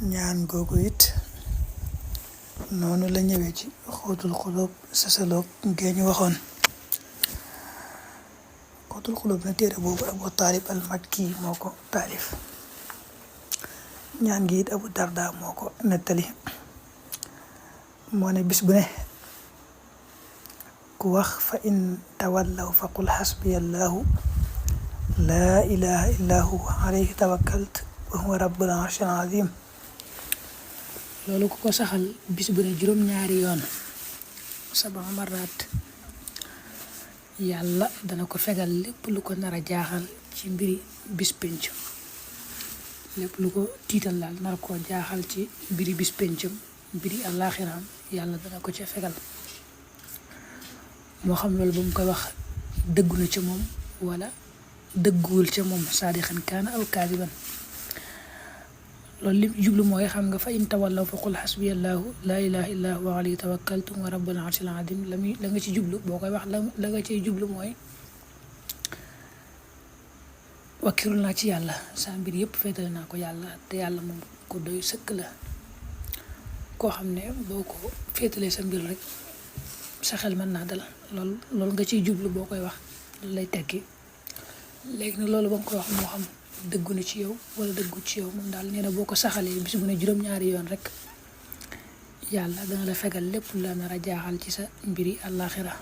ñaan googu it noonu la ñëwee ci xóotul xulóob sasaloog ngee ñu waxoon. xóotul xulóob na téere boobu Abu Taalib al Makki moo ko taalif. ñaan gi it Abu Darda moo ko nettali. moo ne bis bu ne ku wax fa in tawallaw fa qul xasbiyallahu laa ilaha illa huwa alayhi tawakkalt wa huwa rabbul arshil azim. loolu ku ko saxal bis bu ne juróom-ñaari yoon 7 maraat yàlla dana ko fegal lépp lu ko nar a jaaxal ci mbiri bis penc, lépp lu ko tiital daal nar koo jaaxal ci mbiri bis pencam mbiri àllaaxiraam yàlla dana ko ca fegal. moo xam loolu ba mu koy wax dëggu na ca moom wala dëgguwul ca moom saadixan kaana aw kaadiban. loolu li jublu mooy xam nga fa in tawallaw fa qul xasbiyallahu laa ilaha illa huwa alayhi tawakkaltu wa rabbul arshil azim la nga ci jublu boo koy wax la nga ciy jublu mooy wakkirul naa ci yàlla sa mbir yëpp féetale naa ko yàlla te yàlla moom ko doy sëkk la koo xam ne boo ko féetalee sa mbir rek sa xel mën naa dal. loolu nga ciy jublu boo koy wax loolu lay tekki. léegi nag loolu ba nga koy wax moo xam dëggu na ci yow wala dëggu ci yow moom daal nee na boo ko saxalee bis bu ne juróom-ñaari yoon rek yàlla dana la fegal lépp lu la nar a jaaxal ci sa mbiri àllaaxira.